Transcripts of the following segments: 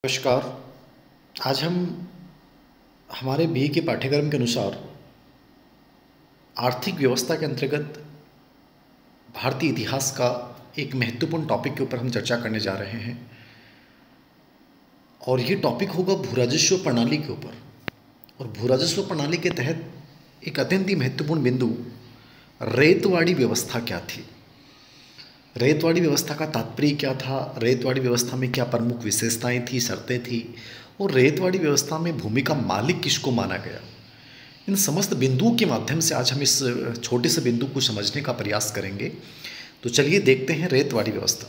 नमस्कार। आज हम हमारे बीए के पाठ्यक्रम के अनुसार आर्थिक व्यवस्था के अंतर्गत भारतीय इतिहास का एक महत्वपूर्ण टॉपिक के ऊपर हम चर्चा करने जा रहे हैं और ये टॉपिक होगा भूराजस्व प्रणाली के ऊपर। और भूराजस्व प्रणाली के तहत एक अत्यंत ही महत्वपूर्ण बिंदु रैयतवाड़ी व्यवस्था क्या थी, रैयतवाड़ी व्यवस्था का तात्पर्य क्या था, रैयतवाड़ी व्यवस्था में क्या प्रमुख विशेषताएं थी, शर्तें थी और रैयतवाड़ी व्यवस्था में भूमि का मालिक किसको माना गया। इन समस्त बिंदुओं के माध्यम से आज हम इस छोटे से बिंदु को समझने का प्रयास करेंगे। तो चलिए देखते हैं रैयतवाड़ी व्यवस्था।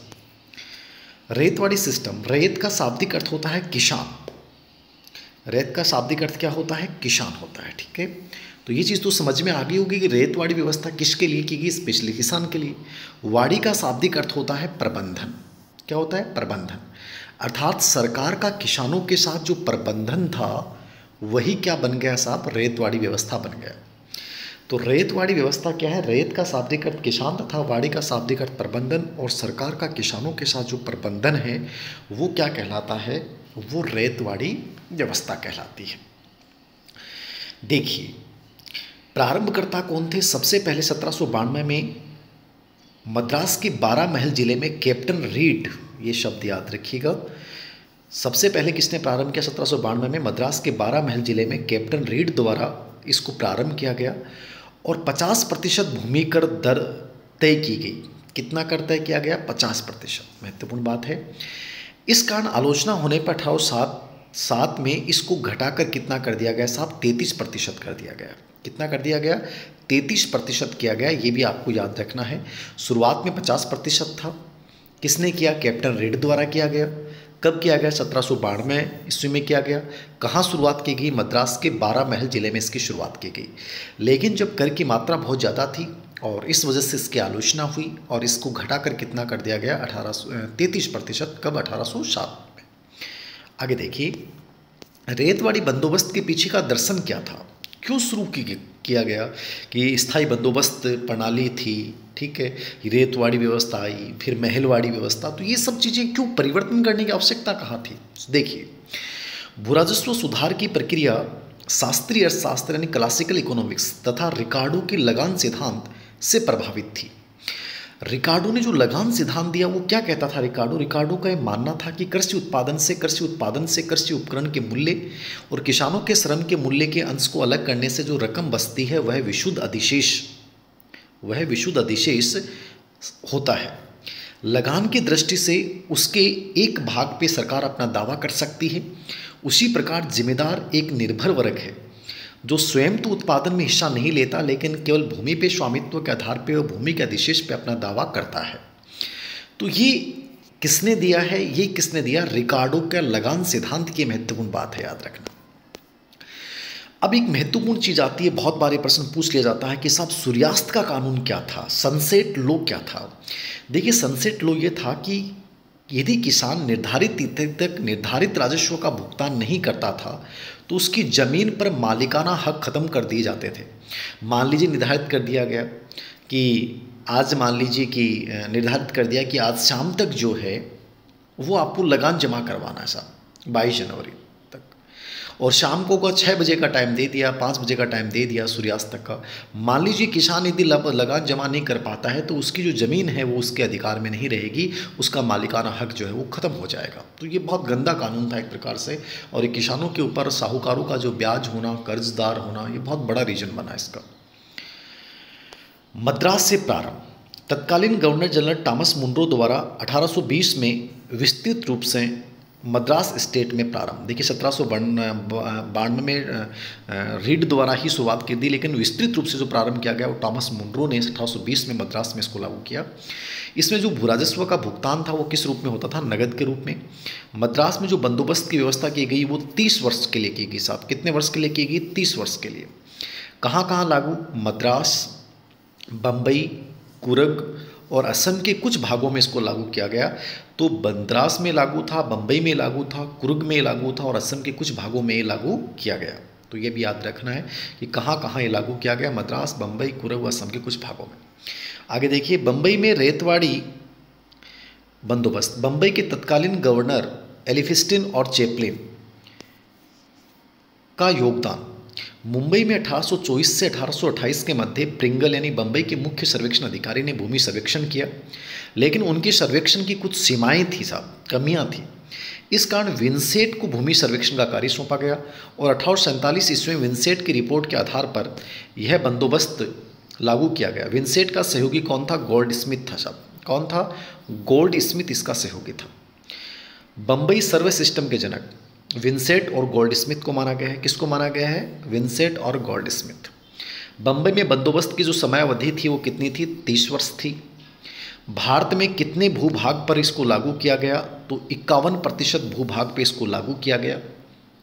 रैयतवाड़ी सिस्टम, रैयत का शाब्दिक अर्थ होता है किसान। रैयत का शाब्दिक अर्थ क्या होता है? किसान होता है। ठीक है, तो ये चीज़ तो समझ में आ गई होगी कि रैयतवाड़ी व्यवस्था किसके लिए की गई? स्पेशली किसान के लिए। वाड़ी का शाब्दिक अर्थ होता है प्रबंधन। क्या होता है? प्रबंधन। अर्थात सरकार का किसानों के साथ जो प्रबंधन था वही क्या बन गया साहब? रैयतवाड़ी व्यवस्था बन गया। तो रैयतवाड़ी व्यवस्था क्या है? रैयत का शाब्दिक अर्थ किसान तथा वाड़ी का शाब्दिक अर्थ प्रबंधन, और सरकार का किसानों के साथ जो प्रबंधन है वो क्या कहलाता है? वो रैयतवाड़ी व्यवस्था कहलाती है। देखिए, प्रारंभकर्ता कौन थे? सबसे पहले 1792 में मद्रास के 12 महल जिले में कैप्टन रीड, ये शब्द याद रखिएगा, सबसे पहले किसने प्रारंभ किया? 1792 में मद्रास के 12 महल जिले में कैप्टन रीड द्वारा इसको प्रारंभ किया गया और 50% भूमि कर दर तय की गई। कितना कर तय किया गया? 50%। महत्वपूर्ण बात है। इस कारण आलोचना होने पर 1807 में इसको घटाकर कितना कर दिया गया साहब? 33% कर दिया गया। कितना कर दिया गया? 33% किया गया। ये भी आपको याद रखना है। शुरुआत में 50% था। किसने किया? कैप्टन रीड द्वारा किया गया। कब किया गया? 1792 ईस्वी में किया गया। कहाँ शुरुआत की गई? मद्रास के 12 महल जिले में इसकी शुरुआत की गई। लेकिन जब कर की मात्रा बहुत ज़्यादा थी और इस वजह से इसकी आलोचना हुई और इसको घटाकर कितना कर दिया गया? 33%। कब? 1807 में। आगे देखिए, रैयतवाड़ी बंदोबस्त के पीछे का दर्शन क्या था? क्यों शुरू किया गया कि स्थायी बंदोबस्त प्रणाली थी, ठीक है, रैयतवाड़ी व्यवस्था आई, फिर महलवाड़ी व्यवस्था, तो ये सब चीज़ें क्यों परिवर्तन करने की आवश्यकता कहाँ थी? देखिए, भूराजस्व सुधार की प्रक्रिया शास्त्रीय अर्थशास्त्र यानी क्लासिकल इकोनॉमिक्स तथा रिकार्डो के लगान सिद्धांत से प्रभावित थी। रिकार्डो ने जो लगान सिद्धांत दिया वो क्या कहता था? रिकार्डो का यह मानना था कि कृषि उत्पादन से कृषि उपकरण के मूल्य और किसानों के श्रम के मूल्य के अंश को अलग करने से जो रकम बचती है वह विशुद्ध अधिशेष होता है। लगान की दृष्टि से उसके एक भाग पे सरकार अपना दावा कर सकती है। उसी प्रकार जिम्मेदार एक निर्भर वर्ग है जो स्वयं तो उत्पादन में हिस्सा नहीं लेता लेकिन केवल भूमि पे स्वामित्व के आधार पे और भूमि के अधिशेष पे अपना दावा करता है। तो ये किसने दिया है? ये किसने दिया? रिकार्डो का लगान सिद्धांत की महत्वपूर्ण बात है, याद रखना। अब एक महत्वपूर्ण चीज़ आती है, बहुत बार प्रश्न पूछ लिया जाता है कि साहब सूर्यास्त का कानून क्या था? सनसेट लॉ क्या था? देखिए, सनसेट लॉ ये था कि यदि किसान निर्धारित तिथि तक निर्धारित राजस्व का भुगतान नहीं करता था तो उसकी ज़मीन पर मालिकाना हक ख़त्म कर दिए जाते थे। मान लीजिए निर्धारित कर दिया गया कि आज, मान लीजिए कि निर्धारित कर दिया कि आज शाम तक जो है वो आपको लगान जमा करवाना है साहब, 22 जनवरी तक, और शाम को 6 बजे का टाइम दे दिया, 5 बजे का टाइम दे दिया सूर्यास्त तक का। मान लीजिए किसान यदि लगान जमा नहीं कर पाता है तो उसकी जो ज़मीन है वो उसके अधिकार में नहीं रहेगी, उसका मालिकाना हक जो है वो ख़त्म हो जाएगा। तो ये बहुत गंदा कानून था एक प्रकार से, और ये किसानों के ऊपर साहूकारों का जो ब्याज होना, कर्जदार होना, ये बहुत बड़ा रीजन बना इसका। मद्रास से प्रारंभ। तत्कालीन गवर्नर जनरल टॉमस मुनरो द्वारा 1820 में विस्तृत रूप से मद्रास स्टेट में प्रारंभ। देखिए, 1792 में रीड द्वारा ही शुरुआत की थी, लेकिन विस्तृत रूप से जो प्रारंभ किया गया वो टॉमस मुनरो ने 1820 में मद्रास में इसको लागू किया। इसमें जो भूराजस्व का भुगतान था वो किस रूप में होता था? नगद के रूप में। मद्रास में जो बंदोबस्त की व्यवस्था की गई वो 30 वर्ष के लिए की गई साहब। कितने वर्ष के लिए की गई? 30 वर्ष के लिए। कहाँ कहाँ लागू? मद्रास, बम्बई, कुर्ग और असम के कुछ भागों में इसको लागू किया गया। तो मद्रास में लागू था, बम्बई में लागू था, कुर्ग में लागू था और असम के कुछ भागों में ये लागू किया गया। तो ये भी याद रखना है कि कहाँ कहाँ ये लागू किया गया, मद्रास, बम्बई, कुर्ग, असम के कुछ भागों में। आगे देखिए, बम्बई में रैयतवाड़ी बंदोबस्त। बम्बई के तत्कालीन गवर्नर एलिफिस्टिन और चैपलिन का योगदान। मुंबई में 1824 से 1828 के मध्य प्रिंगल यानी बंबई के मुख्य सर्वेक्षण अधिकारी ने भूमि सर्वेक्षण किया, लेकिन उनके सर्वेक्षण की कुछ सीमाएं थी साहब, कमियां थी। इस कारण विंसेंट को भूमि सर्वेक्षण का कार्य सौंपा गया और 1847 ईस्वी में विंसेंट की रिपोर्ट के आधार पर यह बंदोबस्त लागू किया गया। विंसेंट का सहयोगी कौन था? गोल्ड स्मिथ था साहब। कौन था? गोल्ड स्मिथ इसका सहयोगी था। बंबई सर्वे सिस्टम के जनक विंसेंट और गोल्ड स्मिथ को माना गया है। किसको माना गया है? विंसेंट और गोल्ड स्मिथ। बंबई में बंदोबस्त की जो समयावधि थी वो कितनी थी? 30 वर्ष थी। भारत में कितने भूभाग पर इसको लागू किया गया? तो 51% भूभाग पे इसको लागू किया गया,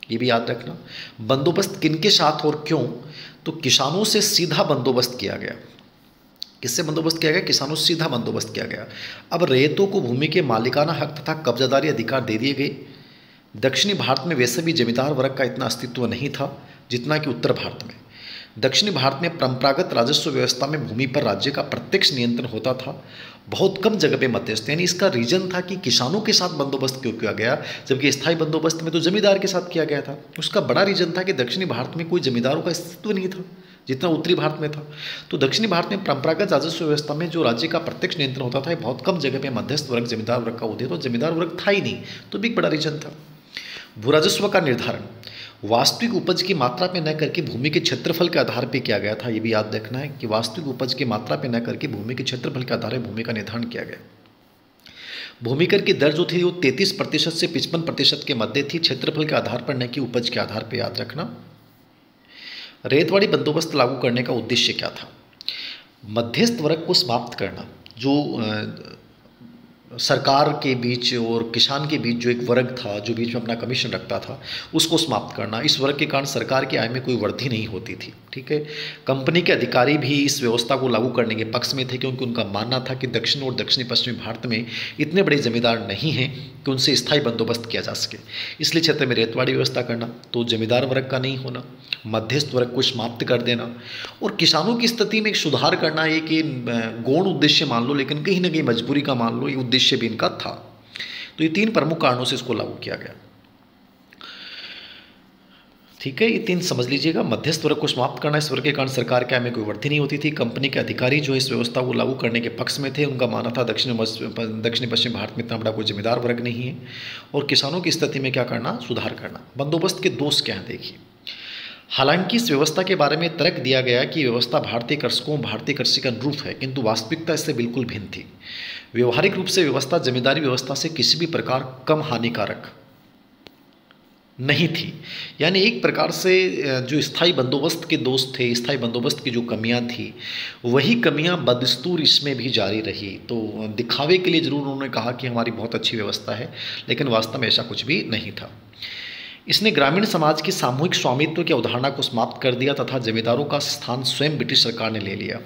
ये भी याद रखना। बंदोबस्त किनके साथ और क्यों? तो किसानों से सीधा बंदोबस्त किया गया। किससे बंदोबस्त किया गया? किसानों से सीधा बंदोबस्त किया गया। अब रैयतों को भूमि के मालिकाना हक तथा कब्जादारी अधिकार दे दिए गए। दक्षिणी भारत में वैसे भी जमींदार वर्ग का इतना अस्तित्व नहीं था जितना कि उत्तर भारत में। दक्षिणी भारत में परंपरागत राजस्व व्यवस्था में भूमि पर राज्य का प्रत्यक्ष नियंत्रण होता था, बहुत कम जगह पे मध्यस्थ। यानी इसका रीजन था कि किसानों के साथ बंदोबस्त क्यों किया गया, जबकि स्थायी बंदोबस्त में तो जमींदार के साथ किया गया था। उसका बड़ा रीजन था कि दक्षिणी भारत में कोई जमींदारों का अस्तित्व नहीं था जितना उत्तरी भारत में था। तो दक्षिणी भारत में परंपरागत राजस्व व्यवस्था में जो राज्य का प्रत्यक्ष नियंत्रण होता था, बहुत कम जगह पे मध्यस्थ वर्ग जमींदार वर्ग का उदय, तो जमींदार वर्ग था ही नहीं, तो भी एक बड़ा रीजन था। भूराजस्व का निर्धारण वास्तविक उपज की मात्रा पे न करके भूमि के क्षेत्रफल के आधार पे किया गया था। ये भी याद रखना है कि वास्तविक उपज की मात्रा पे न करके भूमि के क्षेत्रफल के आधार पर भूमि का निर्धारण किया गया। भूमि कर की दर जो थी वो 33% से 55% के मध्य थी, क्षेत्रफल के आधार पर न कि उपज के आधार पर, याद रखना। रेतवाड़ी बंदोबस्त लागू करने का उद्देश्य क्या था? मध्यस्थ वर्ग को समाप्त करना। जो सरकार के बीच और किसान के बीच जो एक वर्ग था, जो बीच में अपना कमीशन रखता था, उसको समाप्त करना। इस वर्ग के कारण सरकार की आय में कोई वृद्धि नहीं होती थी, ठीक है। कंपनी के अधिकारी भी इस व्यवस्था को लागू करने के पक्ष में थे, क्योंकि उनका मानना था कि दक्षिण और दक्षिणी पश्चिमी भारत में इतने बड़े जमींदार नहीं हैं कि उनसे स्थायी बंदोबस्त किया जा सके। इसलिए क्षेत्र में रेतवाड़ी व्यवस्था करना, तो जमींदार वर्ग का नहीं होना, मध्यस्थ वर्ग को समाप्त कर देना और किसानों की स्थिति में एक सुधार करना, ये कि गौण उद्देश्य मान लो, लेकिन कहीं ना कहीं मजबूरी का मान लो, ये उद्देश्य भी इनका था। तो ये 3 प्रमुख कारणों से इसको लागू किया गया, ठीक है। ये 3 समझ लीजिएगा। मध्यस्थ वर्ग को समाप्त करना, इस वर्ग के कारण सरकार के आय में कोई वृद्धि नहीं होती थी। कंपनी के अधिकारी जो इस व्यवस्था को लागू करने के पक्ष में थे, उनका मानना था दक्षिणी पश्चिम भारत में इतना बड़ा कोई जमींदार वर्ग नहीं है। और किसानों की स्थिति में क्या करना? सुधार करना। बंदोबस्त के दोष क्या हैं देखिए। हालांकि इस व्यवस्था के बारे में तर्क दिया गया कि व्यवस्था भारतीय कृषकों, भारतीय कृषि के अनुरूप है, किंतु वास्तविकता इससे बिल्कुल भिन्न थी। व्यवहारिक रूप से व्यवस्था जमींदारी व्यवस्था से किसी भी प्रकार कम हानिकारक नहीं थी। यानी एक प्रकार से जो स्थायी बंदोबस्त के दोष थे, स्थायी बंदोबस्त की जो कमियां थी, वही कमियां बदस्तूर इसमें भी जारी रही। तो दिखावे के लिए जरूर उन्होंने कहा कि हमारी बहुत अच्छी व्यवस्था है, लेकिन वास्तव में ऐसा कुछ भी नहीं था। इसने ग्रामीण समाज की सामूहिक स्वामित्व की अवधारणा को समाप्त कर दिया तथा जमींदारों का स्थान स्वयं ब्रिटिश सरकार ने ले लिया।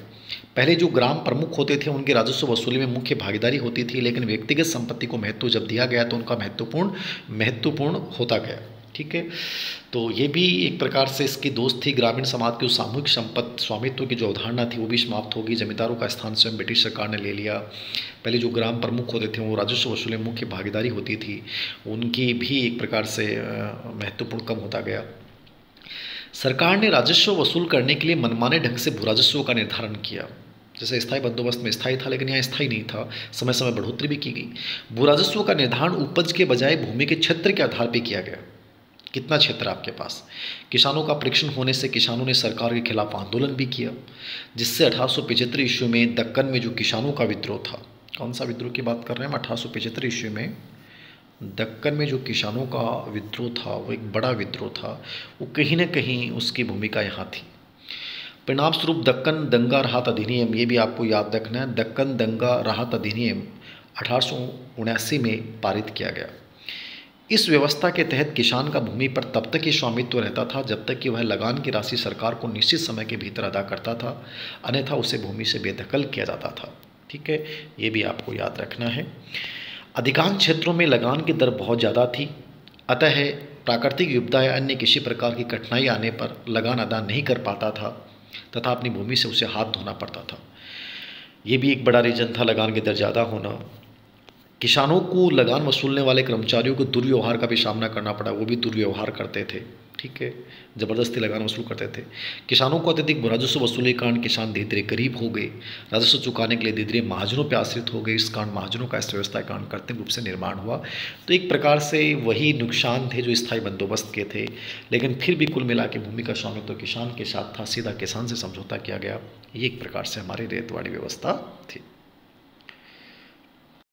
पहले जो ग्राम प्रमुख होते थे, उनके राजस्व वसूली में मुख्य भागीदारी होती थी, लेकिन व्यक्तिगत संपत्ति को महत्व जब दिया गया तो उनका महत्वपूर्ण होता गया, ठीक है। तो ये भी एक प्रकार से इसकी दोस्त थी। ग्रामीण समाज की सामूहिक संपत्ति स्वामित्व की जो अवधारणा थी वो भी समाप्त होगी। जमींदारों का स्थान स्वयं ब्रिटिश सरकार ने ले लिया। पहले जो ग्राम प्रमुख होते थे, वो राजस्व वसूली में मुख्य भागीदारी होती थी, उनकी भी एक प्रकार से महत्वपूर्ण कम होता गया। सरकार ने राजस्व वसूल करने के लिए मनमाने ढंग से भूराजस्व का निर्धारण किया। जैसे स्थायी बंदोबस्त में स्थायी था, लेकिन यहाँ स्थायी नहीं था, समय समय बढ़ोतरी भी की गई। भूराजस्व का निर्धारण उपज के बजाय भूमि के क्षेत्र के आधार पर किया गया। कितना क्षेत्र आपके पास? किसानों का परीक्षण होने से किसानों ने सरकार के खिलाफ आंदोलन भी किया, जिससे 1875 ईस्वी में दक्कन में जो किसानों का विद्रोह था, कौन सा विद्रोह की बात कर रहे हैं हम? 1875 ईस्वी में दक्कन में जो किसानों का विद्रोह था, वो एक बड़ा विद्रोह था। वो कहीं ना कहीं उसकी भूमिका यहाँ थी। परिणाम स्वरूप दक्कन दंगा राहत अधिनियम, ये भी आपको याद रखना है, दक्कन दंगा राहत अधिनियम 1879 में पारित किया गया। इस व्यवस्था के तहत किसान का भूमि पर तब तक ही स्वामित्व रहता था जब तक कि वह लगान की राशि सरकार को निश्चित समय के भीतर अदा करता था, अन्यथा उसे भूमि से बेदखल किया जाता था, ठीक है। ये भी आपको याद रखना है। अधिकांश क्षेत्रों में लगान की दर बहुत ज़्यादा थी, अतः प्राकृतिक विपदा या अन्य किसी प्रकार की कठिनाई आने पर लगान अदा नहीं कर पाता था तथा अपनी भूमि से उसे हाथ धोना पड़ता था। ये भी एक बड़ा रीजन था लगान की दर ज़्यादा होना। किसानों को लगान वसूलने वाले कर्मचारियों को दुर्व्यवहार का भी सामना करना पड़ा, वो भी दुर्व्यवहार करते थे, ठीक है, ज़बरदस्ती लगान वसूल करते थे। किसानों को अत्यधिक राजस्व वसूली के कारण किसान धीरे धीरे गरीब हो गए, राजस्व चुकाने के लिए धीरे धीरे महाजनों पर आश्रित हो गए। इस कारण महाजनों का अर्थव्यवस्था के कारण कृत्रिम रूप से निर्माण हुआ। तो एक प्रकार से वही नुकसान थे जो स्थायी बंदोबस्त के थे, लेकिन फिर भी कुल मिला के भूमि का स्वामित्व तो किसान के साथ था, सीधा किसान से समझौता किया गया। ये एक प्रकार से हमारी रैयतवाड़ी व्यवस्था थी।